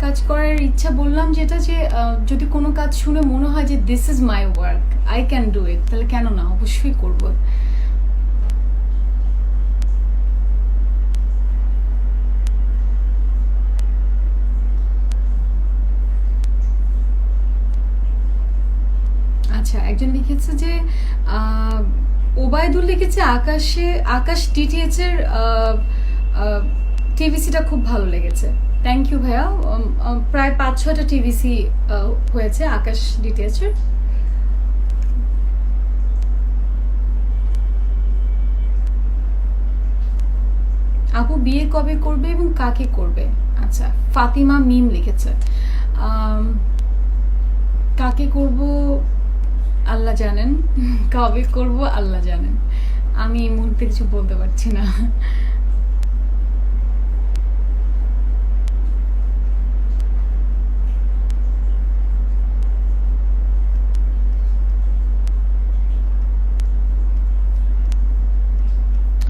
কাজ করার ইচ্ছা বললাম যেটা, যে যদি কোনো কাজ শুনে মনে হয় যে this is my work, I can do ইট, তাহলে কেন না, অবশ্যই করবো। আচ্ছা, একজন লিখেছে যে ওবায়দুল লিখেছে আকাশ ডিটিএইচ এর টিভিসিটা খুব ভালো লেগেছে। থ্যাংক ইউ ভাইয়া। প্রায় 5-6টা টিভিসি হয়েছে আকাশ ডিটিএইচ এর। আপু বিয়ে কবে করবে এবং কাকে করবে? আচ্ছা, ফাতিমা মিম লিখেছে কাকে করব আল্লাহ জানেন, কবে করব আল্লাহ জানেন, আমি এই মুহূর্তে কিছু বলতে পারছি না।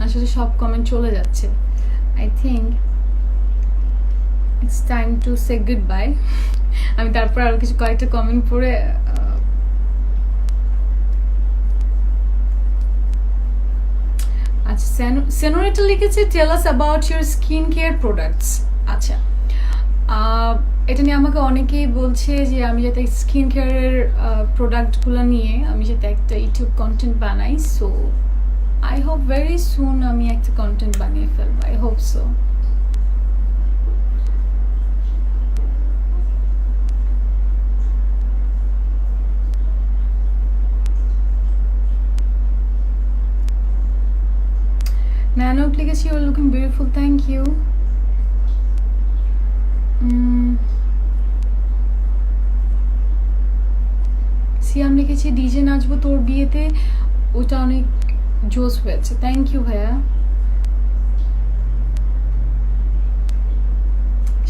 আসলে সব কমেন্ট চলে যাচ্ছে, I think it's time to say good bye. আমি তারপর আরো কিছু কয়েকটা কমেন্ট পড়ে আচ্ছা, সেনোরিটা লিখেছে tell us about your skin care products. আচ্ছা, এটা নিয়ে আমাকে অনেকেই বলছে যে আমি যাতে স্কিন কেয়ারের প্রোডাক্টগুলো নিয়ে আমি যাতে একটা ইউটিউব কন্টেন্ট বানাই। So I hope very soon আমি একটা কন্টেন্ট বানিয়ে ফেলবো, আই হোপ সো। Nanok লিখেছে you are looking beautiful, thank you. Siam লিখেছে ডিজে নাচবো তোর বিয়েতে, ওটা অনেক জোস হয়েছে, থ্যাংক ইউ ভাইয়া।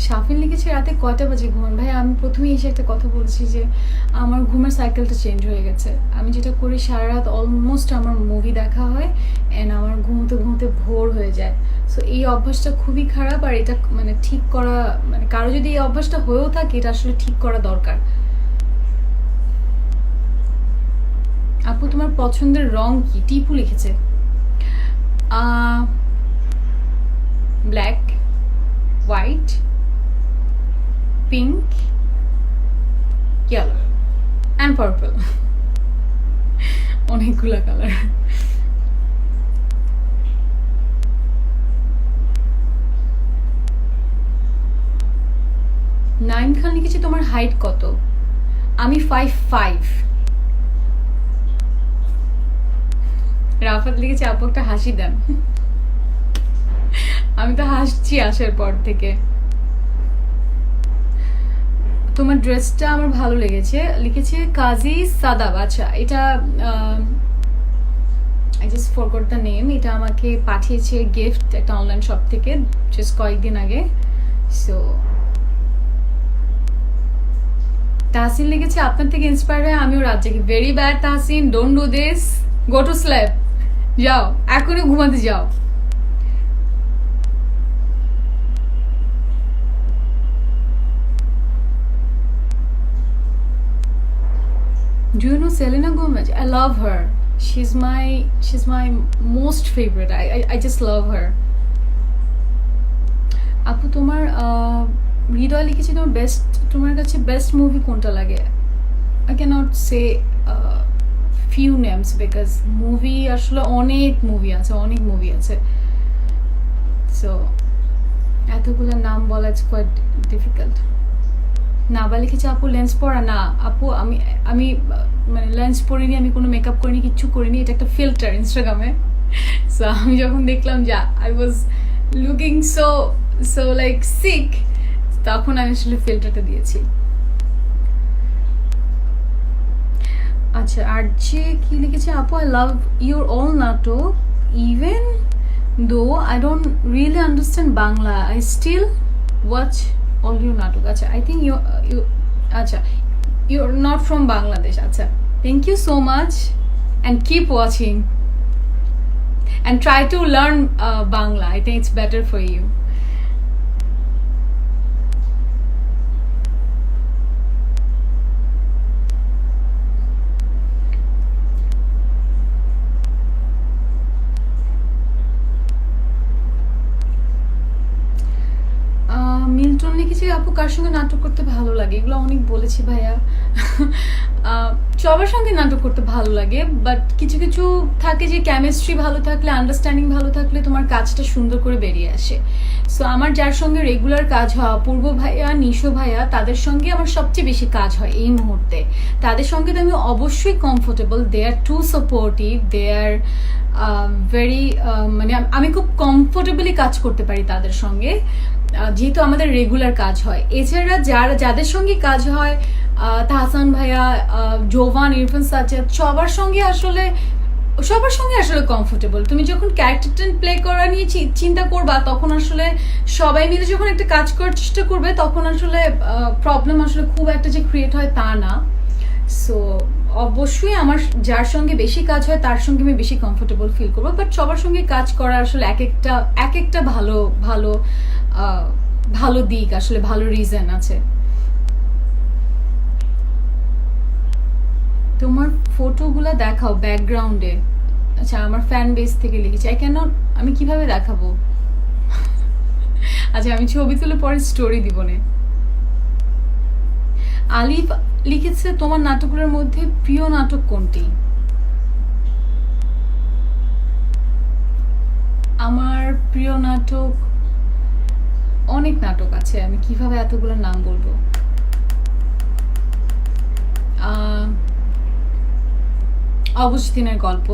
শাফিন লিখেছে রাতে কয়টা বাজে ঘুমান? ভাই আমি প্রথমেই এসে একটা কথা বলছি যে আমার ঘুমের সাইকেলটা চেঞ্জ হয়ে গেছে। আমি যেটা করি সারা রাত অলমোস্ট আমার মুভি দেখা হয় অ্যান্ড আমার ঘুমোতে ঘুমোতে ভোর হয়ে যায়। সো এই অভ্যাসটা খুবই খারাপ, আর এটা মানে ঠিক করা, মানে কারো যদি এই অভ্যাসটা হয়েও থাকে এটা আসলে ঠিক করা দরকার। আপু তোমার পছন্দের রং কি? টিপু লিখেছে black, white, pink, yellow and purple, অনেকগুলা কালার। নাইন খান লিখেছি তোমার হাইট কত? আমি 5'5". রাফাত লিখেছে আপু একটা হাসি দেন। আমি তো হাসছি আসার পর থেকে। তোমার ড্রেসটা আমার ভালো লেগেছে লিখেছে কাজী সাদাব। আচ্ছা, এটা I just forgot the name, এটা আমাকে পাঠিয়েছে গিফট একটা অনলাইন শপ থেকে জাস্ট কয়েকদিন আগে। সো তাহসিন লিখেছে আপনার থেকে ইন্সপায়ার হয়ে আমিও রাত জাগি। Very bad Tahsin, don't do this, go to slap, যাও এখনই ঘুমাতে যাও। Do you know Selena Gomez? I love her. She's my most favorite. I just love her. আপু তোমার হৃদয় লিখেছি তোমার কাছে বেস্ট মুভি কোনটা লাগে? I cannot say few names because movie আসলে অনেক মুভি আছে, সো এতগুলো নাম বলা ইটস কোয়াইট ডিফিকাল্ট। না বা লিখেছে আপু লেন্স পরা না আপু আমি আমি মানে লেন্স পরিনি, আমি কোনো মেকআপ করিনি, কিচ্ছু করিনি, এটা একটা ফিল্টার ইনস্টাগ্রামে। সো আমি যখন দেখলাম যে I was looking so so like sick, তখন আমি আসলে ফিল্টারটা দিয়েছি। আচ্ছা আর যে কি লিখেছে আপু I love your all natok even though I don't really understand Bangla I still watch all your natok. আচ্ছা আই থিঙ্ক ইউ আচ্ছা you are not from Bangladesh. আচ্ছা thank you so much and keep watching and try to learn Bangla, I think it's better for you. Milton লিখেছে আপু কার সঙ্গে নাটক করতে ভালো লাগে, এগুলো অনেক বলেছি ভাইয়া। সবার সঙ্গে নাটক করতে ভালো লাগে, বাট কিছু কিছু থাকে যে কেমিস্ট্রি ভালো থাকলে, আন্ডারস্ট্যান্ডিং ভালো থাকলে তোমার কাজটা সুন্দর করে বেরিয়ে আসে। সো আমার যার সঙ্গে রেগুলার কাজ হয় পূর্ব ভাইয়া, নিশো ভাইয়া, তাদের সঙ্গে আমার সবচেয়ে বেশি কাজ হয় এই মুহূর্তে। তাদের সঙ্গে তো আমি অবশ্যই comfortable, they are too supportive, they are very মানে আমি খুব কমফোর্টেবলি কাজ করতে পারি তাদের সঙ্গে, যেহেতু আমাদের রেগুলার কাজ হয়। এছাড়া যাদের সঙ্গে কাজ হয় তাহসান ভাইয়া, জোভান, ইরফান সাজ্জাদ, সবার সঙ্গে আসলে কমফোর্টেবল। তুমি যখন ক্যারেক্টার প্লে করা নিয়ে চিন্তা করবা, তখন আসলে সবাই মিলে যখন একটা কাজ করার চেষ্টা করবে, তখন আসলে প্রবলেম আসলে খুব একটা যে ক্রিয়েট হয় তা না। সো অবশ্যই আমার যার সঙ্গে বেশি কাজ হয় তার সঙ্গে আমি বেশি কমফোর্টেবল ফিল করবো, বাট সবার সঙ্গে কাজ করা আসলে এক একটা ভালো ভালো ভালো দিক, আসলে ভালো রিজন আছে। তোমার ফটোগুলো দেখাও ব্যাকগ্রাউন্ডে। আচ্ছা আমার ফ্যান বেস থেকে লিখেছি, আমি কিভাবে দেখাবো? আচ্ছা আমি ছবি তুলে পরে স্টোরি দিব না। আলিফ লিখেছে তোমার নাটকগুলোর মধ্যে প্রিয় নাটক কোনটি? আমার প্রিয় নাটক অনেক নাটক আছে, আমি কিভাবে এতগুলোর নাম বলবো। অবস্থিনের গল্প,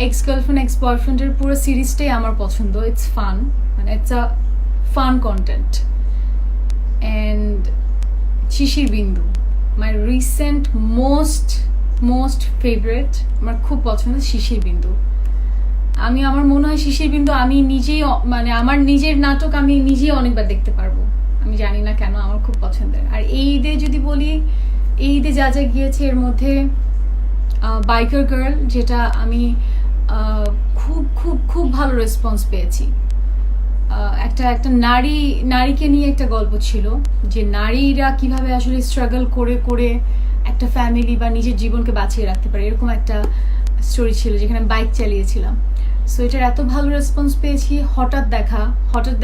এক্স গার্লফ্রেন্ড এক্স বয়ফ্রেন্ডের পুরো সিরিজটাই আমার পছন্দ। ইটস ফান, মানে it's a fun content. And Shishir Bindu my recent most favourite, আমার খুব পছন্দ শিশির বিন্দু। আমার মনে হয় শিশির বিন্দু আমি নিজেই, মানে আমার নিজের নাটক আমি নিজেই অনেকবার দেখতে পারবো, আমি জানি না কেন, আমার খুব পছন্দের। আর এই ঈদে যদি বলি, এই ঈদে যা যা গিয়েছে এর মধ্যে বাইকার গার্ল, যেটা আমি খুব খুব খুব ভালো রেসপন্স পেয়েছি। একটা নারীকে নিয়ে একটা গল্প ছিল, যে নারীরা কিভাবে আসলে স্ট্রাগল করে করে একটা ফ্যামিলি বা নিজের জীবনকে বাঁচিয়ে রাখতে পারে, এরকম একটা স্টোরি ছিল যেখানে বাইক চালিয়েছিলাম। সো এটার এত ভালো রেসপন্স পেয়েছি। হঠাৎ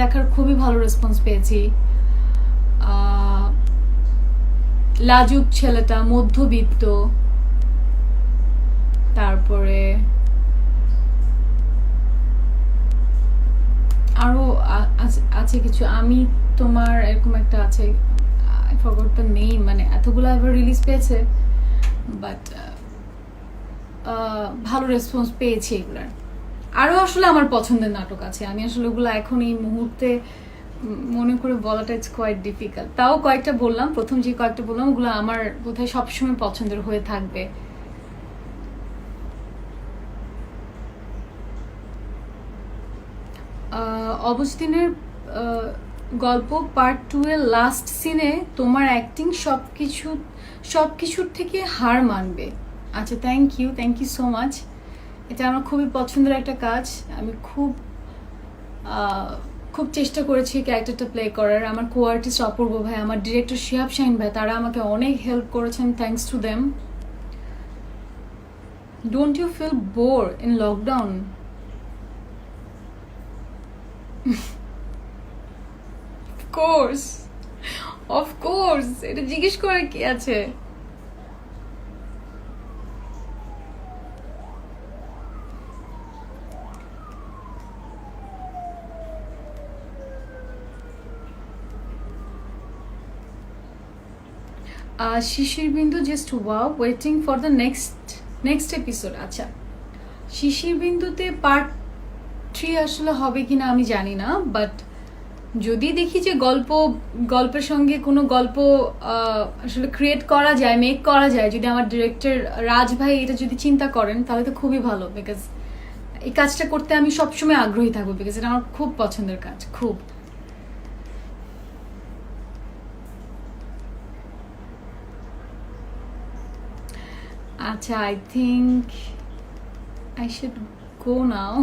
দেখার খুবই ভালো রেসপন্স পেয়েছি। লাজুক ছেলেটা, মধ্যবিত্ত, তারপরে আরো আছে কিছু, আমি তোমার এরকম একটা আছে, আই ফরগট দ্য নেম, মানে এতগুলো আবার রিলিজ পেয়েছে, বাট ভালো রেসপন্স পেয়েছি এগুলার। আরও আসলে আমার পছন্দের নাটক আছে, আমি আসলে ওগুলো এখন এই মুহূর্তে মনে করে বলাটা ইটস কোয়াইট ডিফিকাল্ট। তাও কয়েকটা বললাম, প্রথম যে কয়েকটা বললাম ওগুলো আমার বোধহয় সবসময় পছন্দের হয়ে থাকবে। অবস্থিনের গল্প পার্ট 2 এর লাস্ট সিনে তোমার অ্যাক্টিং সবকিছুর থেকে হার মানবে। আচ্ছা থ্যাংক ইউ সো মাচ। এটা আমার খুবই পছন্দের একটা কাজ, আমি খুব চেষ্টা করেছি ক্যারেক্টারটা প্লে করার। আমার কো আর্টিস্ট অপূর্ব ভাই, আমার ডিরেক্টর শিহাব শাহিন ভাই, তারা আমাকে অনেক হেল্প করেছেন, thanks to them. Don't you feel bore in lockdown? Of course, এটা জিজ্ঞেস করার কি আছে? Shishir Bindu just wow waiting for the next episode. আচ্ছা, শিশির বিন্দুতে পার্ট 3 আসলে হবে কিনা আমি জানি না, বাট যদি দেখি যে গল্পের সঙ্গে কোনো গল্প আসলে ক্রিয়েট করা যায়, মেক করা যায়, যদি আমার ডিরেক্টর রাজ ভাই এটা যদি চিন্তা করেন তাহলে তো খুবই ভালো, বিকজ এই কাজটা করতে আমি সবসময় আগ্রহী থাকবো, বিকজ এটা আমার খুব পছন্দের কাজ, খুব। আচ্ছা, I think I should go now.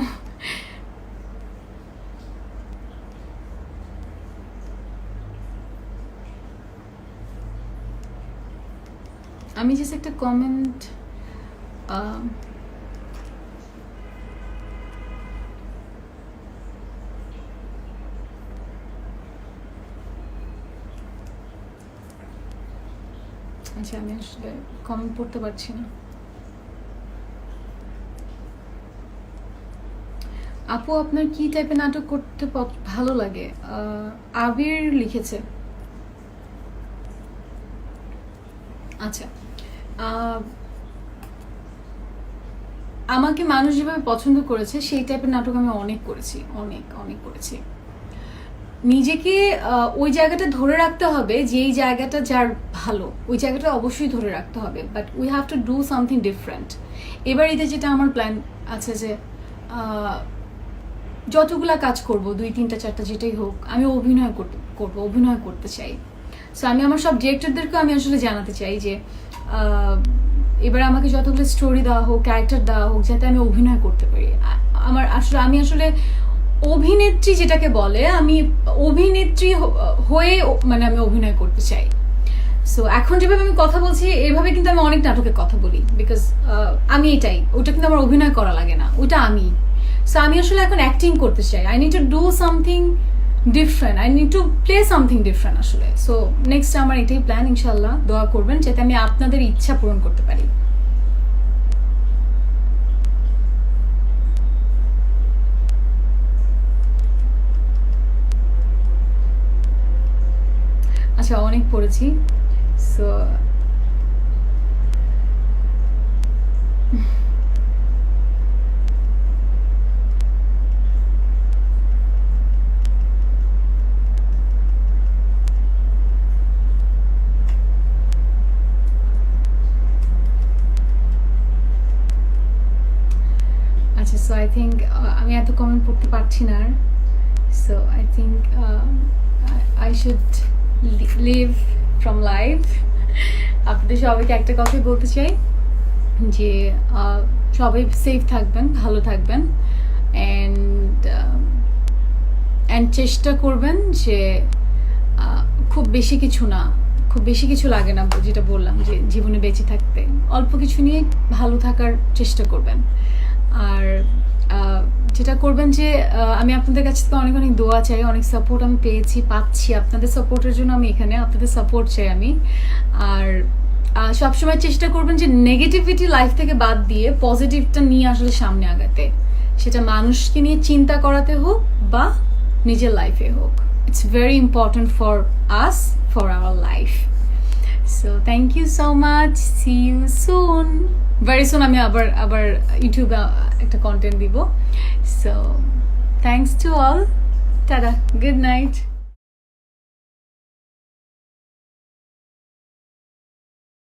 আমি জাস্ট একটা কমেন্ট আচ্ছা, আমি আসলে কমেন্ট পড়তে পারছি না। আপু, আপনার কি টাইপের নাটক করতে ভালো লাগে? আবির লিখেছে। আচ্ছা, আমাকে মানুষ যেভাবে পছন্দ করেছে সেই টাইপের নাটক আমি অনেক করেছি, অনেক অনেক করেছি। নিজেকে ওই জায়গাটা ধরে রাখতে হবে, যেই জায়গাটা যার ভালো ওই জায়গাটা অবশ্যই ধরে রাখতে হবে, but we have to do something different. এবার এতে যেটা আমার প্ল্যান আছে যে যতগুলা কাজ করব, 2, 3, 4টা যেটাই হোক, আমি অভিনয় করতে চাই। সো আমি আমার সব ডিরেক্টরদেরকে আমি আসলে জানাতে চাই যে এবার আমাকে যতগুলো স্টোরি দেওয়া হোক, ক্যারেক্টার দেওয়া হোক, যাতে আমি অভিনয় করতে পারি। আমি আসলে অভিনেত্রী যেটাকে বলে, আমি অভিনেত্রী হয়ে মানে আমি অভিনয় করতে চাই। সো এখন যেভাবে আমি কথা বলছি এভাবে কিন্তু আমি অনেক নাটকে কথা বলি, বিকজ আমি এটাই, ওটা কিন্তু আমার অভিনয় করা লাগে না, ওটা আমি। সো আমি আসলে এখন অ্যাক্টিং করতে চাই। I need to do something different, I need to play something different আসলে। সো নেক্সট আমার এটাই প্ল্যান, ইনশাল্লাহ দোয়া করবেন যাতে আমি আপনাদের ইচ্ছা পূরণ করতে পারি। আচ্ছা, অনেক পড়েছি। সো আচ্ছা, সো আই থিঙ্ক আমি এত কমেন্ট পড়তে পারছি না আর। So I think I should leave from life. আপনাদের সবাইকে একটা কথাই বলতে চাই যে সবাই সেফ থাকবেন, ভালো থাকবেন, অ্যান্ড চেষ্টা করবেন যে খুব বেশি কিছু লাগে না, যেটা বললাম যে জীবনে বেঁচে থাকতে অল্প কিছু নিয়ে ভালো থাকার চেষ্টা করবেন। আর যেটা করবেন যে আমি আপনাদের কাছ থেকে অনেক অনেক দোয়া চাই, অনেক সাপোর্ট আমি পাচ্ছি, আপনাদের সাপোর্টের জন্য আমি এখানে, আপনাদের সাপোর্ট চাই আমি। আর সবসময় চেষ্টা করবেন যে নেগেটিভিটি লাইফ থেকে বাদ দিয়ে পজিটিভটা নিয়ে আসলে সামনে আগাতে, সেটা মানুষকে নিয়ে চিন্তা করাতে হোক বা নিজের লাইফে হোক। It's very important for us, for our life. So thank you so much, see you soon, very soon. আমি আবার ইউটিউবে একটা কন্টেন্ট দিব। So thanks to all, tata, good night.